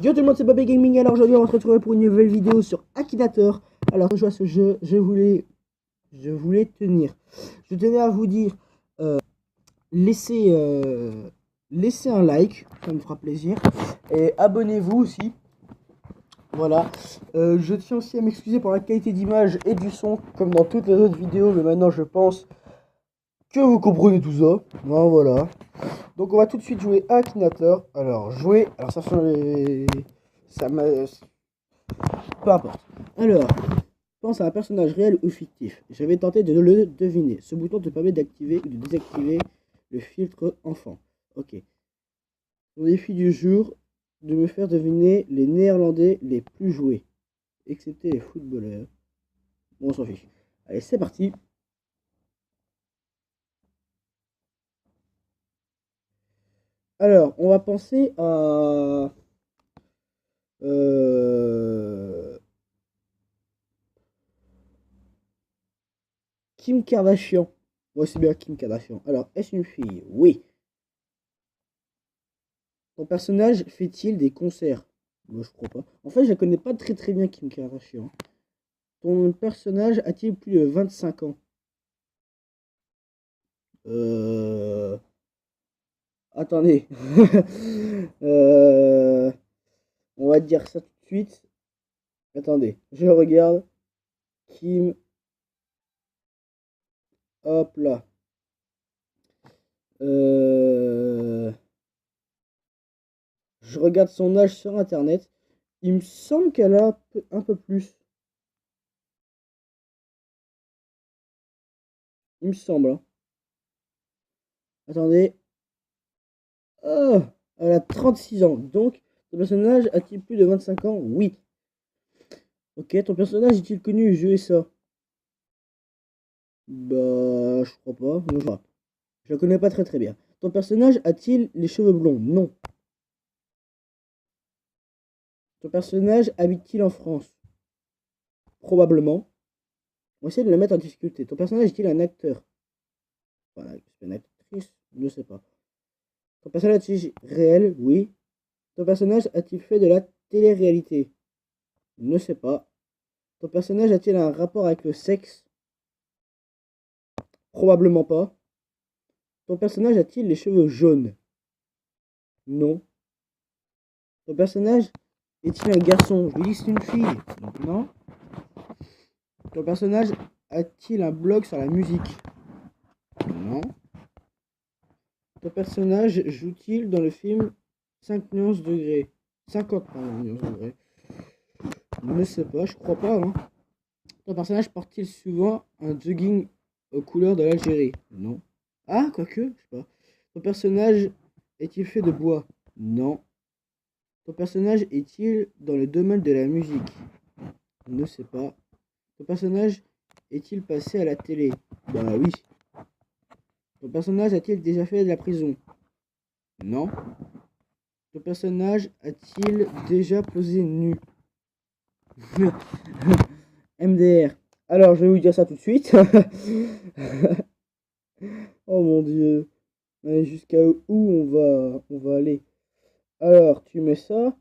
Yo tout le monde, c'est Bobby Gaming. Alors aujourd'hui, on va se retrouver pour une nouvelle vidéo sur Akinator. Alors, quand je joue à ce jeu, je tenais à vous dire, laissez un like, ça me fera plaisir. Et abonnez-vous aussi. Voilà. Je tiens aussi à m'excuser pour la qualité d'image et du son, comme dans toutes les autres vidéos. Mais maintenant, je pense que vous comprenez tout ça. Ben, voilà. Donc on va tout de suite jouer à Akinator. Alors ça fait ça m'a peu importe. Alors, pense à un personnage réel ou fictif. Je vais tenter de le deviner. Ce bouton te permet d'activer ou de désactiver le filtre enfant. Ok. Mon défi du jour, de me faire deviner les néerlandais les plus joués, excepté les footballeurs. Bon, on s'en fiche. Allez, c'est parti. Alors, on va penser à Kim Kardashian. Moi, c'est bien Kim Kardashian. Alors, est-ce une fille? Oui. Ton personnage fait-il des concerts? Moi, je crois pas. En fait, je la connais pas très bien, Kim Kardashian. Ton personnage a-t-il plus de 25 ans? Attendez. Euh... On va dire ça tout de suite. Attendez, je regarde. Kim. Hop là. Je regarde son âge sur internet. Il me semble qu'elle a un peu plus. Il me semble. Hein. Attendez. Oh, elle a 36 ans. Donc, ton personnage a-t-il plus de 25 ans? Oui. Ok, ton personnage est-il connu aux USA? Bah, je crois pas. Non, je la connais pas très bien. Ton personnage a-t-il les cheveux blonds? Non. Ton personnage habite-t-il en France? Probablement. On va essayer de le mettre en difficulté. Ton personnage est-il un acteur? Voilà, c'est une actrice? Je ne sais pas. Ton personnage est-il réel? Oui. Ton personnage a-t-il fait de la télé-réalité? Je ne sais pas. Ton personnage a-t-il un rapport avec le sexe? Probablement pas. Ton personnage a-t-il les cheveux jaunes? Non. Ton personnage est-il un garçon? Je lui dis c'est une fille. Donc non. Ton personnage a-t-il un blog sur la musique? Non. Ton personnage joue-t-il dans le film 5 nuances degrés? 50 nuances degrés. Je ne sais pas, je crois pas. Hein. Ton personnage porte-t-il souvent un jogging aux couleurs de l'Algérie? Non. Ah, quoique, je sais pas. Ton personnage est-il fait de bois? Non. Ton personnage est-il dans le domaine de la musique? Je ne sais pas. Ton personnage est-il passé à la télé? Bah oui. Ton personnage a-t-il déjà fait de la prison? Non. Ton personnage a-t-il déjà posé nu? MDR. Alors, je vais vous dire ça tout de suite. Oh mon dieu. Jusqu'à où on va aller? Alors, tu mets ça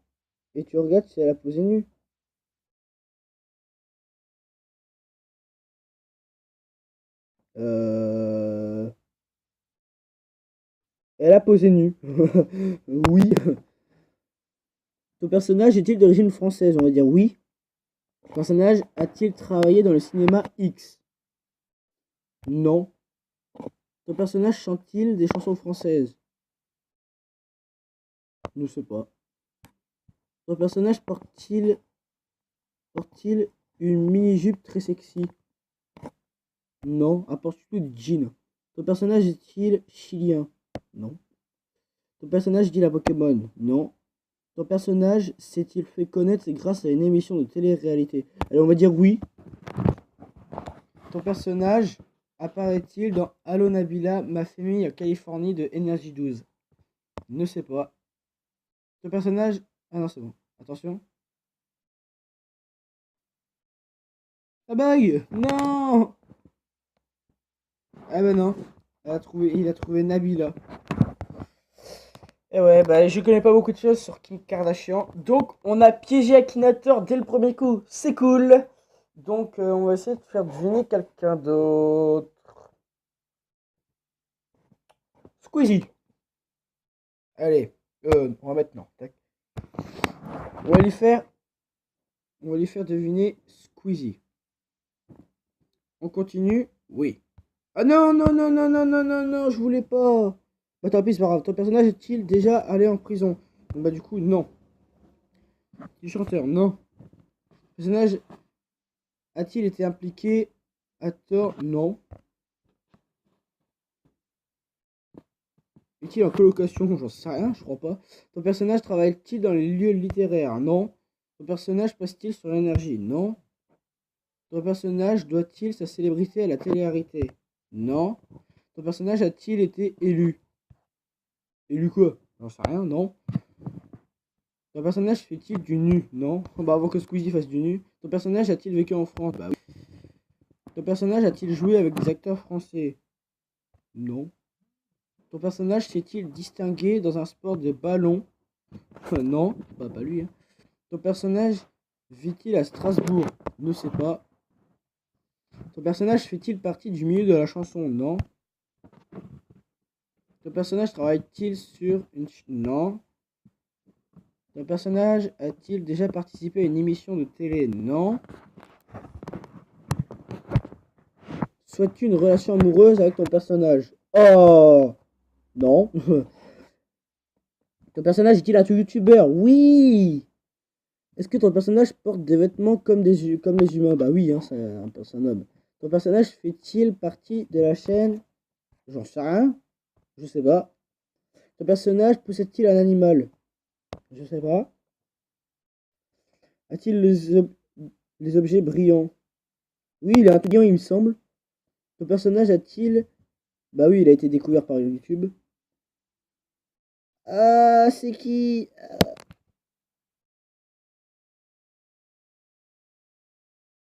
et tu regardes si elle a posé nu. Elle a posé nu. Oui. Ton personnage est-il d'origine française? On va dire oui. Ton personnage a-t-il travaillé dans le cinéma X? Non. Ton personnage chante-t-il des chansons françaises? Je ne sais pas. Ton personnage porte-t-il une mini-jupe très sexy? Non. Elle porte plutôt du jean. Ton personnage est-il chilien? Non. Ton personnage dit la Pokémon? Non. Ton personnage s'est-il fait connaître grâce à une émission de télé-réalité? Alors on va dire oui. Ton personnage apparaît-il dans Allo Nabila, ma famille en Californie de Energy 12? Ne sais pas. Ton personnage... Ah non, c'est bon. Attention. La bague! Non! Ah bah non. Il a trouvé Nabila. Et ouais, bah je connais pas beaucoup de choses sur Kim Kardashian. Donc on a piégé Akinator dès le premier coup. C'est cool. Donc on va essayer de faire deviner quelqu'un d'autre. Squeezie. Allez, on va mettre non. Tac. On va lui faire, on va lui faire deviner Squeezie. On continue. Oui. Ah non, non, non, non, non, non, non, non, je voulais pas. Bah tant pis, c'est pas grave. Ton personnage est-il déjà allé en prison? Bah du coup, non. Du chanteur, non. Le personnage a-t-il été impliqué à tort? Non. Est-il en colocation? J'en sais rien, je crois pas. Ton personnage travaille-t-il dans les lieux littéraires? Non. Ton personnage passe-t-il sur l'énergie? Non. Ton personnage doit-il sa célébrité à la télé-réalité? Non. Ton personnage a-t-il été élu? Élu quoi? J'en sais rien, non. Ton personnage fait-il du nu? Non. Bah avant que Squeezie fasse du nu. Ton personnage a-t-il vécu en France? Bah oui. Ton personnage a-t-il joué avec des acteurs français? Non. Ton personnage s'est-il distingué dans un sport de ballon? Non, bah pas lui. Hein. Ton personnage vit-il à Strasbourg? Ne sais pas. Ton personnage fait-il partie du milieu de la chanson? Non. Ton personnage travaille-t-il sur une... Non. Ton personnage a-t-il déjà participé à une émission de télé? Non. Souhaites-tu une relation amoureuse avec ton personnage? Oh non. Ton personnage est-il un youtubeur? Oui. Est-ce que ton personnage porte des vêtements comme comme les humains? Bah oui, hein, c'est un homme. Ton personnage fait-il partie de la chaîne? J'en sais rien. Je sais pas. Ton personnage possède-t-il un animal? Je sais pas. A-t-il les objets brillants? Oui, il est intelligent, il me semble. Ton personnage a-t-il... Bah oui, il a été découvert par YouTube. Ah, c'est qui?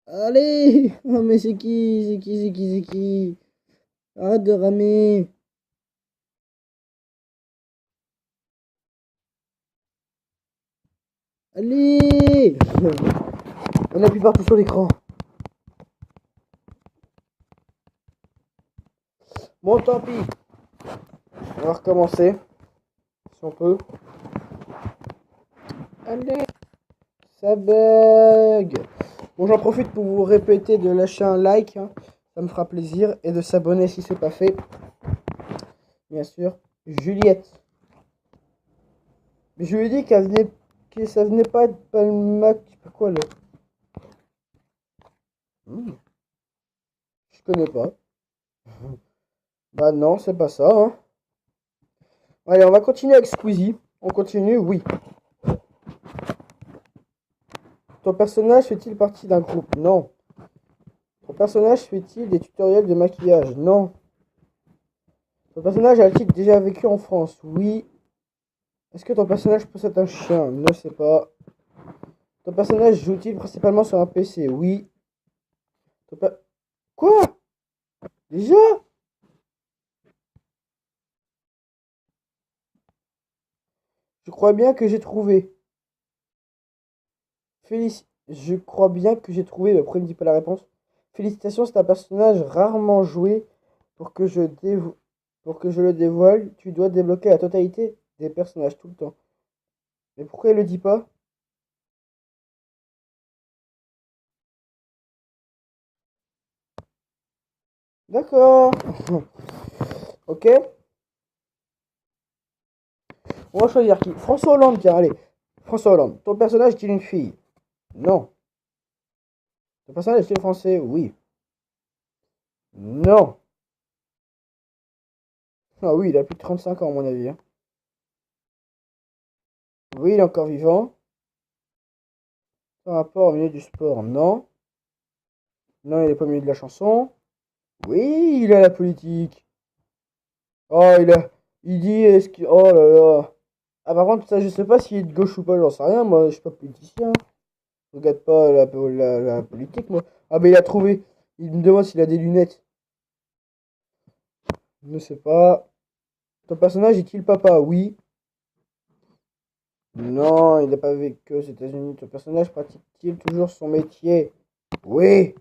Allez! Oh, mais c'est qui? C'est qui? C'est qui? C'est qui? Arrête de ramer. Allez! On appuie partout sur l'écran. Bon, tant pis. On va recommencer. Si on peut. Allez! Ça bug! Bon, j'en profite pour vous répéter de lâcher un like. Hein. Ça me fera plaisir. Et de s'abonner si c'est pas fait. Bien sûr. Juliette. Mais je lui ai dit qu'elle venait, que ça venait pas de Palma. Quoi le. Je connais pas. Bah non, c'est pas ça. Hein. Allez, on va continuer avec Squeezie. On continue, oui. Ton personnage fait-il partie d'un groupe? Non. Ton personnage fait-il des tutoriels de maquillage? Non. Ton personnage a-t-il déjà vécu en France? Oui. Est-ce que ton personnage possède un chien? Ne sais pas. Ton personnage joue-t-il principalement sur un PC? Oui. Ton per- Quoi? Déjà? Je crois bien que j'ai trouvé. Je crois bien que j'ai trouvé. Après, il me dit pas la réponse. Félicitations, c'est un personnage rarement joué. Pour que pour que je le dévoile, tu dois débloquer la totalité des personnages tout le temps. Mais pourquoi il le dit pas? D'accord. Ok. On va choisir qui? François Hollande, tiens, allez. François Hollande. Ton personnage est-il une fille? Non. Ton personnage est-il français? Oui. Non. Ah oui, il a plus de 35 ans, à mon avis. Hein. Oui, il est encore vivant. Par rapport au milieu du sport, non. Non, il est pas au milieu de la chanson. Oui, il est à la politique. Oh, il dit, est-ce que... Oh là là. Ah, par contre, ça, je sais pas s'il est de gauche ou pas, j'en sais rien. Moi, je suis pas politicien. Je regarde pas la politique, moi. Ah, mais il a trouvé. Il me demande s'il a des lunettes. Je ne sais pas. Ton personnage est-il papa? Oui. Non, il n'a pas vécu aux États-Unis. Ton personnage pratique-t-il toujours son métier? Oui.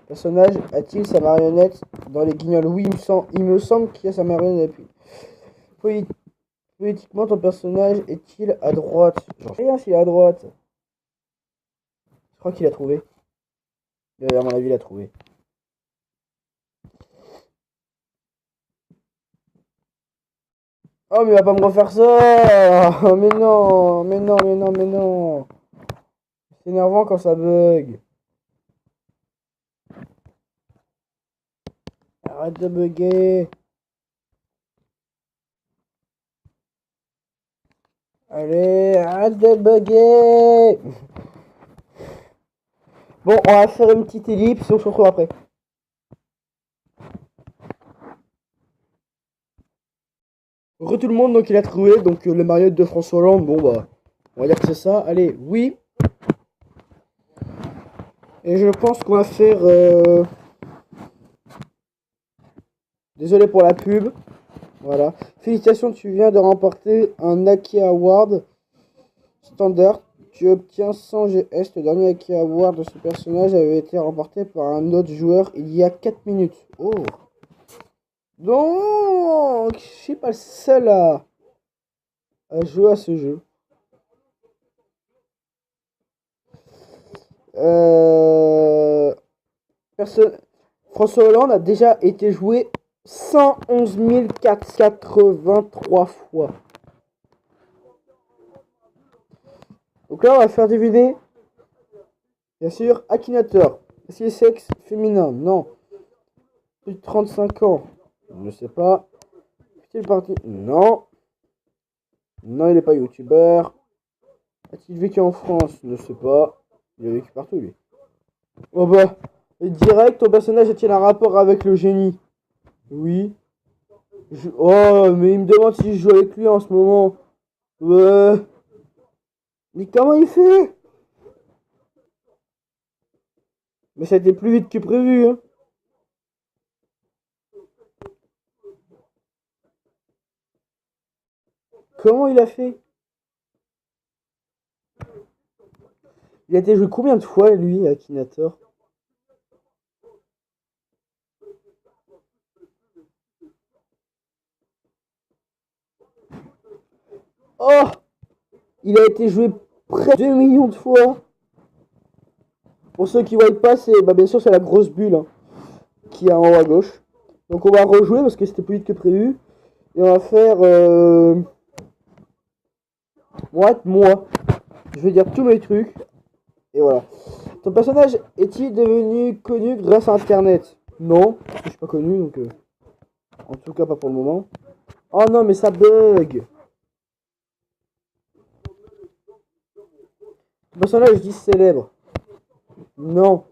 Personnage a-t-il sa marionnette dans les Guignols? Oui, il me semble qu'il y a sa marionnette. Poli- Politiquement, ton personnage est-il à droite? J'en sais rien s'il est à droite. Je crois qu'il a trouvé. À mon avis, il a trouvé. Oh, mais il va pas me refaire ça! Oh, mais non, mais non, mais non, mais non. C'est énervant quand ça bug. Arrête de bugger. Allez, arrête de bugger. Bon, on va faire une petite ellipse et on se retrouve après. Re tout le monde, donc il a trouvé donc le marionnettes de François Hollande. Bon bah, on va dire que c'est ça. Allez, oui. Et je pense qu'on va faire. Désolé pour la pub. Voilà. Félicitations, tu viens de remporter un Aki Award standard. Tu obtiens 100 GS. Le dernier Aki Award de ce personnage avait été remporté par un autre joueur il y a 4 minutes. Oh. Donc, je suis pas le seul à jouer à ce jeu. François Hollande a déjà été joué 111 483 fois. Donc là, on va faire deviner. Bien sûr, Akinator. Est-ce qu'il est sexe féminin? Non. Plus de 35 ans? Je ne sais pas. Est-il parti? Non. Non, il n'est pas youtubeur. A-t-il vécu en France? Je ne sais pas. Il a vécu partout, lui. Oh bah, direct, ton personnage a-t-il un rapport avec le génie? Oui. Oh, mais il me demande si je joue avec lui en ce moment. Ouais. Mais comment il fait? Mais ça a été plus vite que prévu, hein. Comment il a fait? Il a été joué combien de fois, lui, Akinator? Oh! Il a été joué près de 2 millions de fois. Pour ceux qui ne voient pas, c'est bien sûr c'est la grosse bulle hein, qui est en haut à gauche. Donc on va rejouer parce que c'était plus vite que prévu. Et on va faire moi. Je vais dire tous mes trucs. Et voilà. Ton personnage est-il devenu connu grâce à internet? Non, parce que je suis pas connu donc en tout cas pas pour le moment. Oh non mais ça bug. Ton personnage dit célèbre. Non.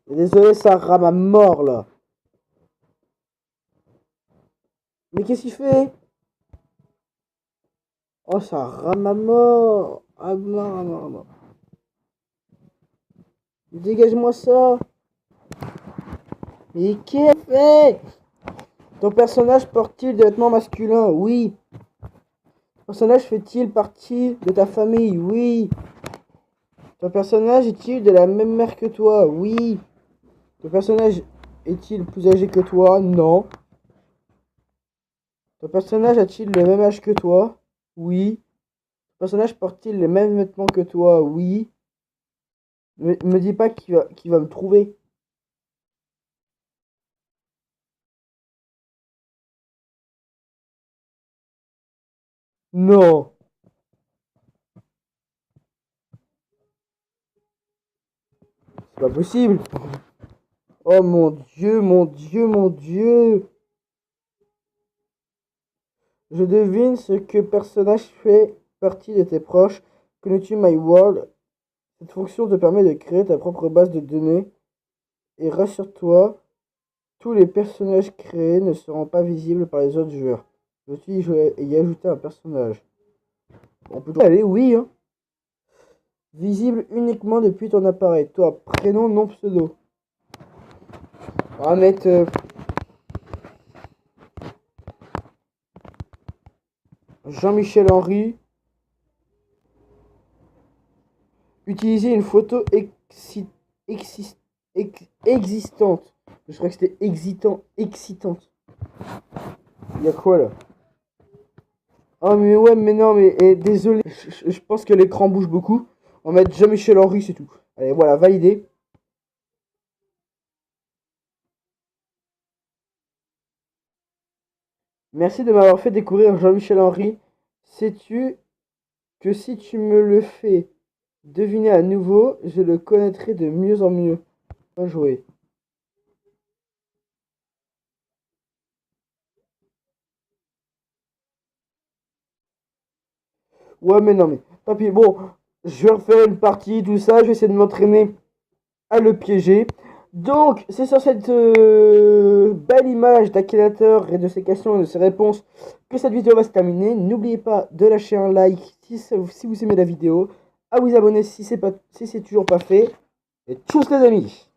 Et désolé ça rame à mort là. Mais qu'est-ce qu'il fait? Oh ça rame à mort. Ah mort, à mort, à mort. Dégage-moi ça. Mais qu'est-ce qu'il fait? Ton personnage porte-t-il des vêtements masculins? Oui. Ton personnage fait-il partie de ta famille? Oui. Ton personnage est-il de la même mère que toi? Oui. Ton personnage est-il plus âgé que toi? Non. Ton personnage a-t-il le même âge que toi? Oui. Ton personnage porte-t-il les mêmes vêtements que toi? Oui. Me dis pas qu'il va me trouver. Non. C'est pas possible. Oh mon Dieu, mon Dieu, mon Dieu. Je devine ce que personnage fait partie de tes proches. Connais-tu My World? Cette fonction te permet de créer ta propre base de données. Et rassure-toi, tous les personnages créés ne seront pas visibles par les autres joueurs. Veux-tu y ajouter un personnage? On peut aller, oui, hein. Visible uniquement depuis ton appareil. Toi, prénom, nom, pseudo. On va mettre... Jean-Michel Henry. Utiliser une photo existante. Je crois que c'était excitante. Il y a quoi là? Oh mais ouais, mais non, mais désolé. Je pense que l'écran bouge beaucoup. On va mettre Jean-Michel Henry, c'est tout. Allez, voilà, validé. Merci de m'avoir fait découvrir Jean-Michel Henry. Sais-tu que si tu me le fais deviner à nouveau, je le connaîtrai de mieux en mieux. Bien joué. Ouais, mais non, mais papy, bon, je vais refaire une partie, tout ça. Je vais essayer de m'entraîner à le piéger. Donc, c'est sur cette belle image d'Akinator et de ses questions et de ses réponses que cette vidéo va se terminer. N'oubliez pas de lâcher un like si vous aimez la vidéo, à vous abonner si c'est toujours pas fait. Et tchuss les amis!